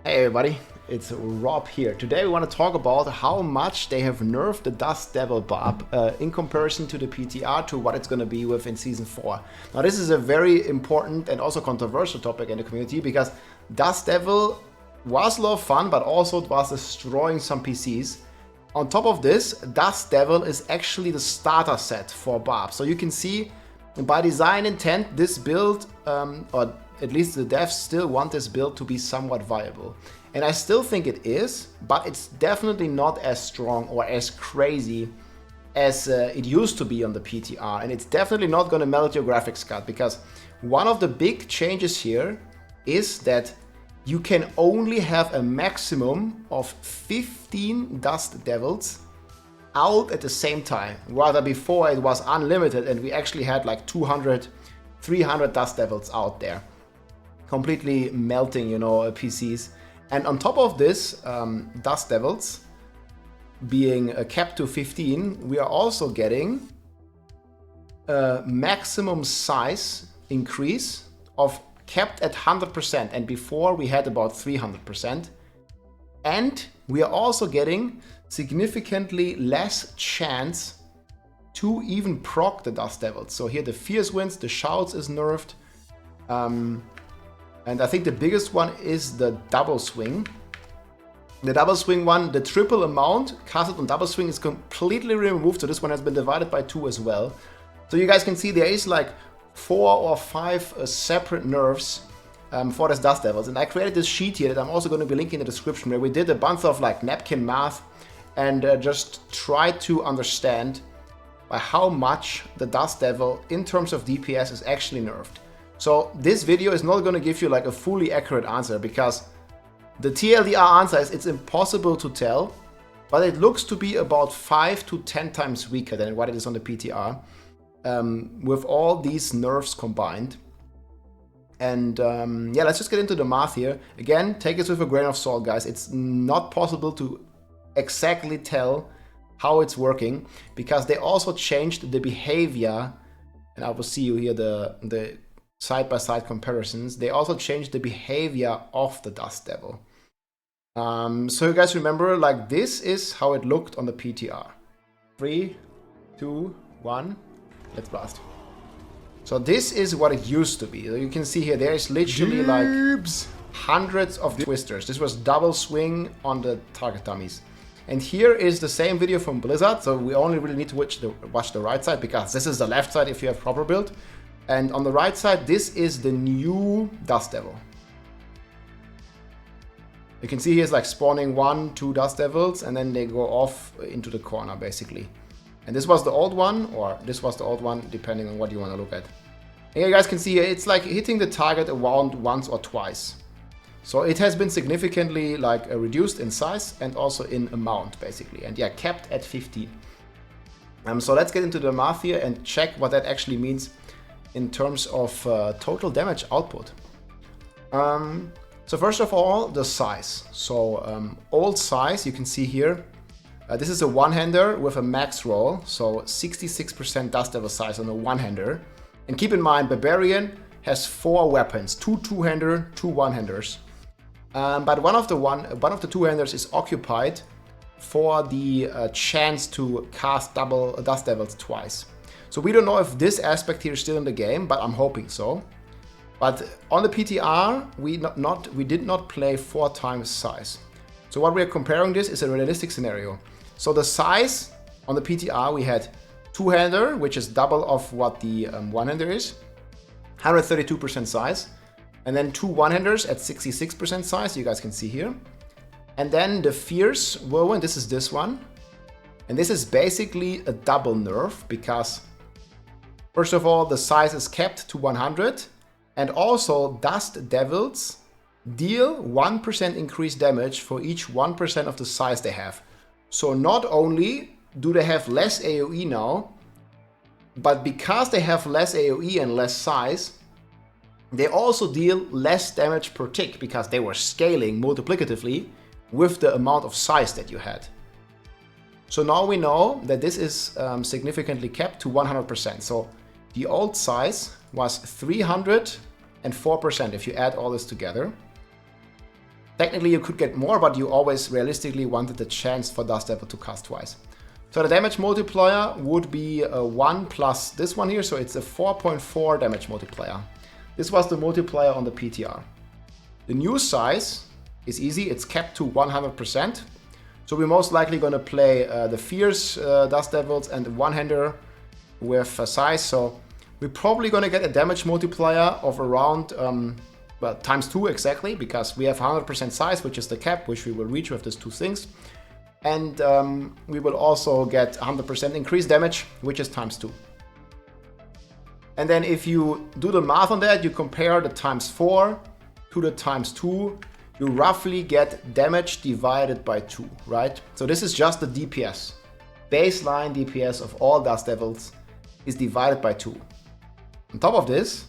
Hey everybody, it's Rob here. Today we want to talk about how much they have nerfed the Dust Devil Barb in comparison to the PTR to what it's going to be with in Season 4. Now this is a very important and also controversial topic in the community because Dust Devil was a lot of fun, but also it was destroying some PCs. On top of this, Dust Devil is actually the starter set for Barb. So you can see by design intent this build, or at least the devs still want this build to be somewhat viable. And I still think it is, but it's definitely not as strong or as crazy as it used to be on the PTR. And it's definitely not going to melt your graphics card, because one of the big changes here is that you can only have a maximum of 15 Dust Devils out at the same time. Rather before it was unlimited and we actually had like 200, 300 Dust Devils out there. Completely melting, you know, PCs. And on top of this, Dust Devils being capped to 15, we are also getting a maximum size increase of kept at 100%, and before we had about 300%. And we are also getting significantly less chance to even proc the Dust Devils. So here the Fierce Winds, the Shouts is nerfed. And I think the biggest one is the Double Swing. The Double Swing one, the triple amount casted on Double Swing is completely removed. So this one has been divided by 2 as well. So you guys can see there is like 4 or 5 separate nerfs for this Dust Devils. And I created this sheet here that I'm also going to be linking in the description, where we did a bunch of like napkin math and just tried to understand by how much the Dust Devil in terms of DPS is actually nerfed. So this video is not going to give you like a fully accurate answer, because the TLDR answer is it's impossible to tell, but it looks to be about 5 to 10 times weaker than what it is on the PTR, with all these nerfs combined. And yeah, let's just get into the math here. Again, take this with a grain of salt, guys. It's not possible to exactly tell how it's working, because they also changed the behavior, and I will see you here the side-by-side comparisons. They also changed the behavior of the Dust Devil. So you guys remember, like, this is how it looked on the PTR. 3, 2, 1, let's blast. So this is what it used to be. So you can see here, there is literally like hundreds of twisters. This was double swing on the target dummies. And here is the same video from Blizzard. So we only really need to watch the right side, because this is the left side if you have proper build. And on the right side, this is the new Dust Devil. You can see here's like spawning 1, 2 Dust Devils, and then they go off into the corner, basically. And this was the old one, or this was the old one, depending on what you want to look at. And you guys can see here, it's like hitting the target around once or twice. So it has been significantly like reduced in size and also in amount, basically. And yeah, kept at 15. So let's get into the math here and check what that actually means in terms of total damage output. So first of all, the size. So old size, you can see here, this is a one-hander with a max roll, so 66% Dust Devil size on a one-hander. And keep in mind, Barbarian has 4 weapons, 2 two-hander, 2 one-handers. But one of the two-handers is occupied for the chance to cast double Dust Devils twice. So we don't know if this aspect here is still in the game, but I'm hoping so. But on the PTR, we did not play 4 times size. So what we are comparing this is a realistic scenario. So the size on the PTR, we had two-hander, which is double of what the one-hander is, 132% size. And then 2 one-handers at 66% size, you guys can see here. And then the Fierce Whirlwind, this is this one. And this is basically a double nerf, because first of all, the size is kept to 100, and also Dust Devils deal 1% increased damage for each 1% of the size they have. So not only do they have less AoE now, but because they have less AoE and less size, they also deal less damage per tick, because they were scaling multiplicatively with the amount of size that you had. So now we know that this is significantly kept to 100%. So the old size was 304% if you add all this together. Technically you could get more, but you always realistically wanted the chance for Dust Devil to cast twice. So the damage multiplier would be 1 plus this one here, so it's a 4.4 damage multiplier. This was the multiplier on the PTR. The new size is easy, it's capped to 100%. So we're most likely going to play the Fierce Dust Devils and the one-hander with size. So we're probably going to get a damage multiplier of around well, times 2 exactly, because we have 100% size, which is the cap, which we will reach with these two things. And we will also get 100% increased damage, which is times 2. And then if you do the math on that, you compare the times 4 to the times 2, you roughly get damage divided by 2, right? So this is just the DPS. Baseline DPS of all Dust Devils is divided by 2. On top of this,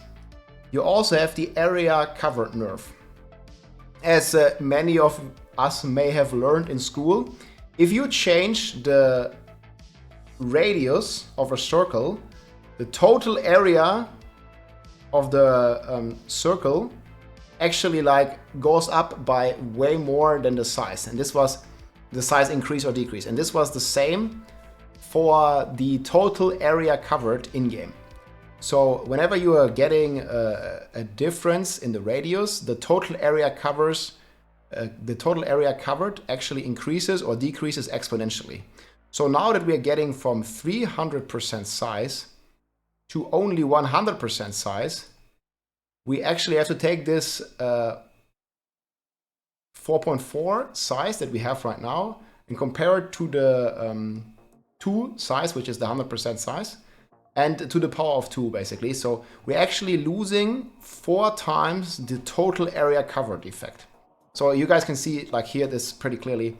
you also have the area covered nerf. As many of us may have learned in school, if you change the radius of a circle, the total area of the circle actually like goes up by way more than the size. And this was the size increase or decrease. And this was the same for the total area covered in-game. So whenever you are getting a difference in the radius, the total area covered actually increases or decreases exponentially. So now that we are getting from 300% size to only 100% size, we actually have to take this 4.4 size that we have right now and compare it to the 2 size, which is the 100% size, and to the power of 2 basically. So we're actually losing 4 times the total area covered effect. So you guys can see like here this pretty clearly.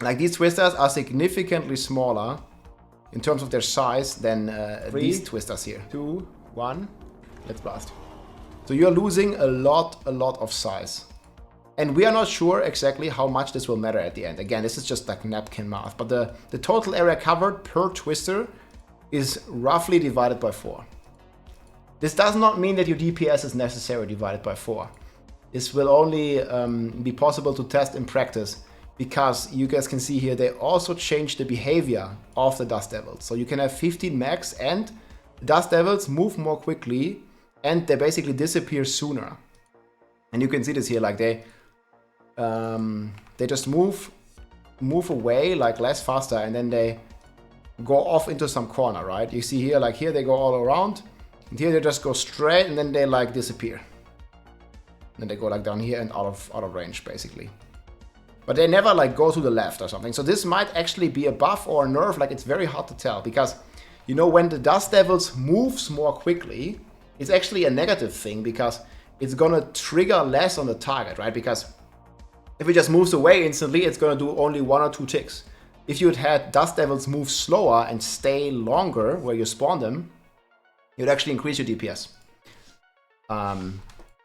Like these twisters are significantly smaller in terms of their size than these twisters here. 2, 1, let's blast. So you're losing a lot of size. And we are not sure exactly how much this will matter at the end. Again, this is just like napkin math, but the total area covered per twister is roughly divided by 4. This does not mean that your DPS is necessarily divided by 4. This will only be possible to test in practice, because you guys can see here they also change the behavior of the Dust Devils. So you can have 15 max and Dust Devils move more quickly and they basically disappear sooner. And you can see this here, like they just move away like less faster, and then they go off into some corner, right? You see here, like here they go all around, and here they just go straight, and then they like disappear. And then they go like down here and out of range basically. But they never like go to the left or something. So this might actually be a buff or a nerf, like it's very hard to tell, because you know when the Dust Devils moves more quickly, it's actually a negative thing, because it's gonna trigger less on the target, right? Because if it just moves away instantly, it's gonna do only 1 or 2 ticks. If you'd had Dust Devils move slower and stay longer where you spawn them, you'd actually increase your DPS.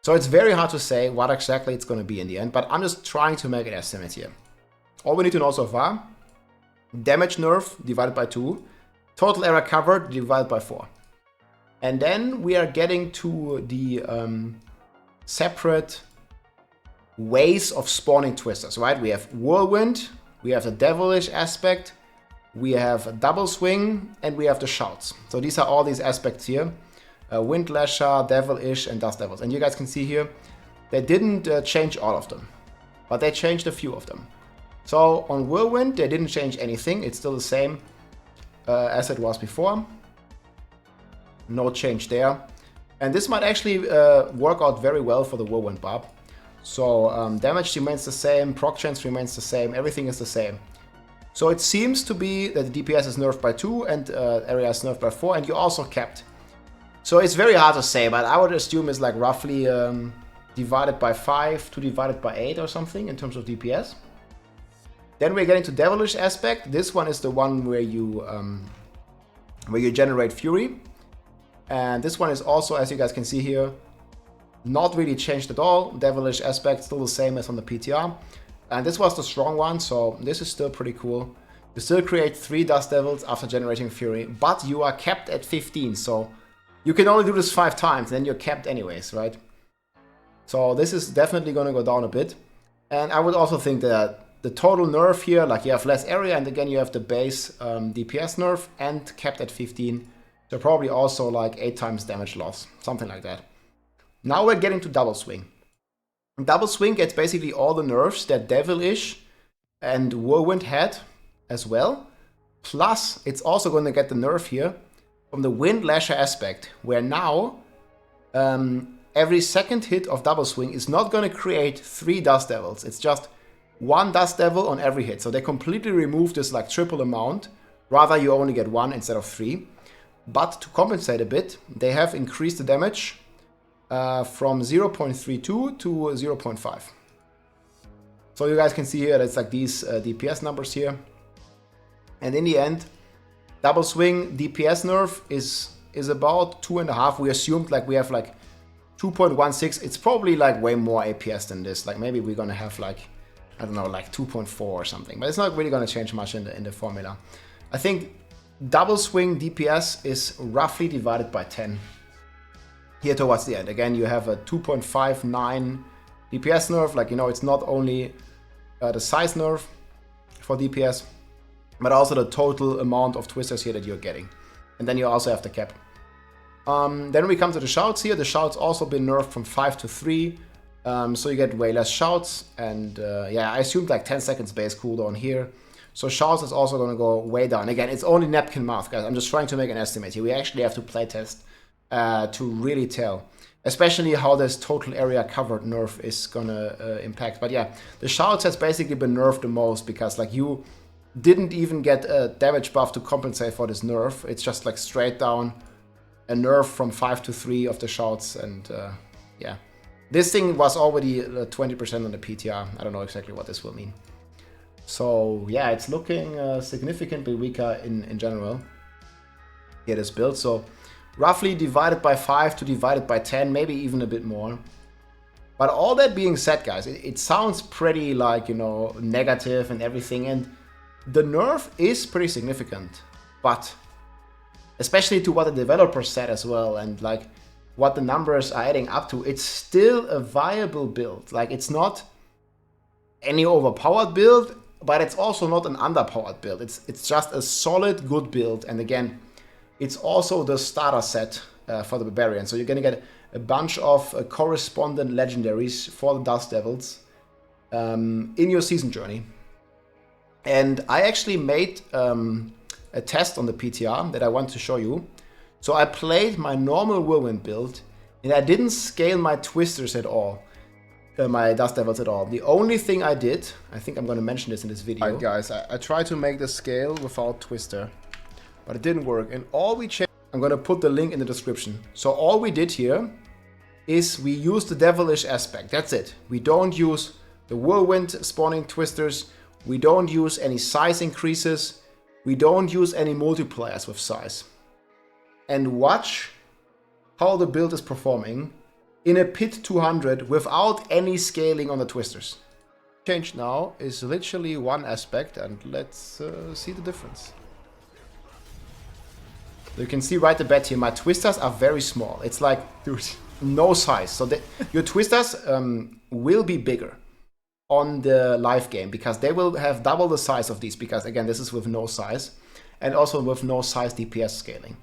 So it's very hard to say what exactly it's gonna be in the end, but I'm just trying to make an estimate here. All we need to know so far: damage nerf divided by 2, total area covered divided by 4. And then we are getting to the separate ways of spawning twisters, right? We have Whirlwind, we have the Devilish aspect, we have a Double Swing, and we have the Shouts. So these are all these aspects here. Windlasher, Devilish, and Dust Devils. And you guys can see here, they didn't change all of them, but they changed a few of them. So on Whirlwind, they didn't change anything. It's still the same as it was before. No change there. And this might actually work out very well for the Whirlwind Barb. So damage remains the same, proc chance remains the same, everything is the same. So it seems to be that the DPS is nerfed by 2 and area is nerfed by 4, and you also capped. So it's very hard to say, but I would assume it's like roughly divided by 5 to divided by 8 or something in terms of DPS. Then we're getting to Devilish aspect. This one is the one where you generate Fury. And this one is also, as you guys can see here, not really changed at all. Devilish aspect still the same as on the PTR. And this was the strong one, so this is still pretty cool. You still create 3 Dust Devils after generating Fury, but you are capped at 15, so you can only do this 5 times, then you're capped anyways, right? So this is definitely gonna go down a bit. And I would also think that the total nerf here, like you have less area, and again you have the base DPS nerf and capped at 15. So probably also like 8 times damage loss, something like that. Now we're getting to double swing. Double swing gets basically all the nerfs that Devilish and Whirlwind had as well. Plus, it's also going to get the nerf here from the Wind Lasher aspect, where now every second hit of double swing is not going to create 3 Dust Devils. It's just 1 Dust Devil on every hit. So they completely remove this like triple amount. Rather, you only get 1 instead of 3. But to compensate a bit, they have increased the damage from 0.32 to 0.5. So you guys can see here, that's like these DPS numbers here. And in the end, double swing DPS nerf is about 2.5. We assumed like we have like 2.16. It's probably like way more APS than this. Like maybe we're gonna have like, I don't know, like 2.4 or something. But it's not really gonna change much in the formula. I think double swing DPS is roughly divided by 10 here towards the end. Again, you have a 2.59 DPS nerf. Like, you know, it's not only the size nerf for DPS, but also the total amount of twisters here that you're getting. And then you also have the cap. Then we come to the shouts here. The shouts also been nerfed from 5 to 3. So you get way less shouts. And yeah, I assumed like 10 seconds base cooldown here. So shouts is also going to go way down. Again, it's only napkin math, guys. I'm just trying to make an estimate here. We actually have to playtest to really tell. Especially how this total area covered nerf is going to impact. But yeah, the shouts has basically been nerfed the most because like you didn't even get a damage buff to compensate for this nerf. It's just like straight down a nerf from 5 to 3 of the shouts. And yeah, this thing was already 20% on the PTR. I don't know exactly what this will mean. So yeah, it's looking significantly weaker in general. Here this build. So roughly divided by 5 to divided by 10, maybe even a bit more. But all that being said, guys, it sounds pretty like, you know, negative and everything. And the nerf is pretty significant. But especially to what the developers said as well, and like what the numbers are adding up to, it's still a viable build. Like, it's not any overpowered build, but it's also not an underpowered build. It's just a solid, good build. And again, it's also the starter set for the Barbarian. So you're going to get a bunch of correspondent legendaries for the Dust Devils in your season journey. And I actually made a test on the PTR that I want to show you. So I played my normal Whirlwind build, and I didn't scale my twisters at all. My Dust Devils at all. The only thing I did, I think I'm going to mention this in this video. Alright guys, I tried to make the scale without twister, but it didn't work. And all we changed, I'm going to put the link in the description. So all we did here is we use the devilish aspect. That's it. We don't use the Whirlwind spawning twisters. We don't use any size increases. We don't use any multipliers with size. And watch how the build is performing in a pit 200 without any scaling on the twisters. Change now is literally one aspect, and let's see the difference. You can see right at the bat here, my twisters are very small. It's like, dude, no size. So your twisters will be bigger on the live game because they will have double the size of these, because again, this is with no size and also with no size DPS scaling.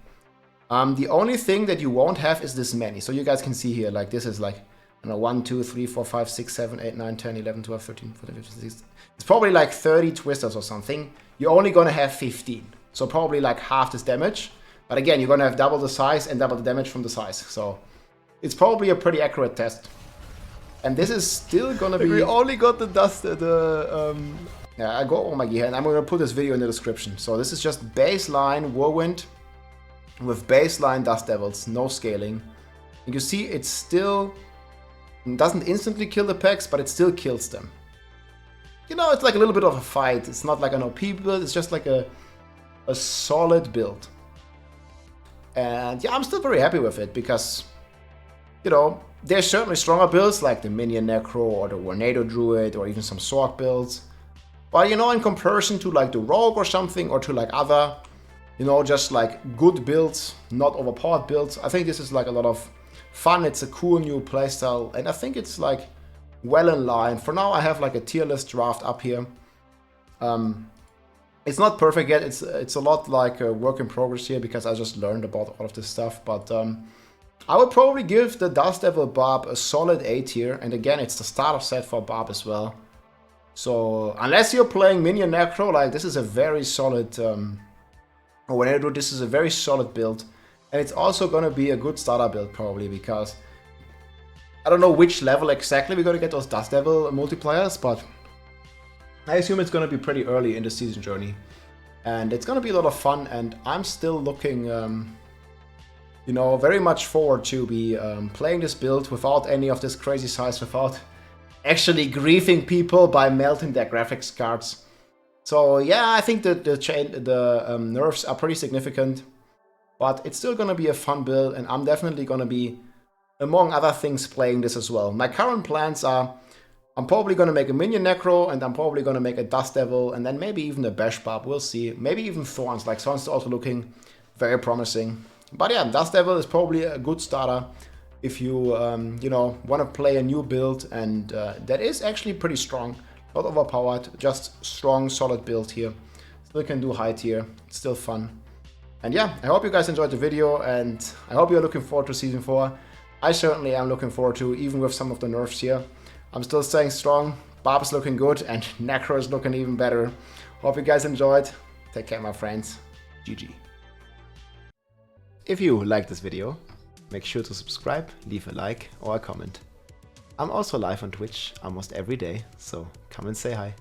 The only thing that you won't have is this many. So you guys can see here, like this is like, I don't know, 1, 2, 3, 4, 5, 6, 7, 8, 9, 10, 11, 12, 13, 14, 15, 16. It's probably like 30 twisters or something. You're only going to have 15. So probably like half this damage. But again, you're going to have double the size and double the damage from the size. So it's probably a pretty accurate test. And this is still going to be... We only got the dust, yeah, I go over my gear, and I'm going to put this video in the description. So this is just baseline Whirlwind with baseline Dust Devils, no scaling. And you see it still doesn't instantly kill the packs, but it still kills them. You know, it's like a little bit of a fight. It's not like an OP build, it's just like a solid build. And yeah, I'm still very happy with it because, you know, there's certainly stronger builds like the Minion Necro or the Tornado Druid or even some Sorc builds. But, you know, in comparison to like the Rogue or something, or to like other, you know, just like good builds, not overpowered builds, I think this is like a lot of fun. It's a cool new playstyle, and I think it's like well in line. For now I have like a tier list draft up here. It's not perfect yet, it's a lot like a work in progress here because I just learned about all of this stuff, but I would probably give the Dust Devil Barb a solid A tier, and again it's the starter set for Barb as well. So unless you're playing Minion Necro, like this is a very solid, or when I do this is a very solid build, and it's also gonna be a good starter build probably because I don't know which level exactly we're gonna get those Dust Devil multipliers, but I assume it's going to be pretty early in the season journey, and it's going to be a lot of fun, and I'm still looking, you know, very much forward to be playing this build without any of this crazy size, without actually griefing people by melting their graphics cards. So yeah, I think that the nerfs are pretty significant, but it's still going to be a fun build, and I'm definitely going to be, among other things, playing this as well. My current plans are, I'm probably going to make a Minion Necro, and I'm probably going to make a Dust Devil, and then maybe even a Bash Barb, we'll see. Maybe even Thorns, like Thorns is also looking very promising. But yeah, Dust Devil is probably a good starter if you, you know, want to play a new build, and that is actually pretty strong. Not overpowered, just strong, solid build here. Still can do high tier, it's still fun. And yeah, I hope you guys enjoyed the video, and I hope you're looking forward to Season 4. I certainly am looking forward to, even with some of the nerfs here. I'm still staying strong, Barb is looking good, and Necro is looking even better. Hope you guys enjoyed. Take care, my friends. GG. If you liked this video, make sure to subscribe, leave a like or a comment. I'm also live on Twitch almost every day, so come and say hi.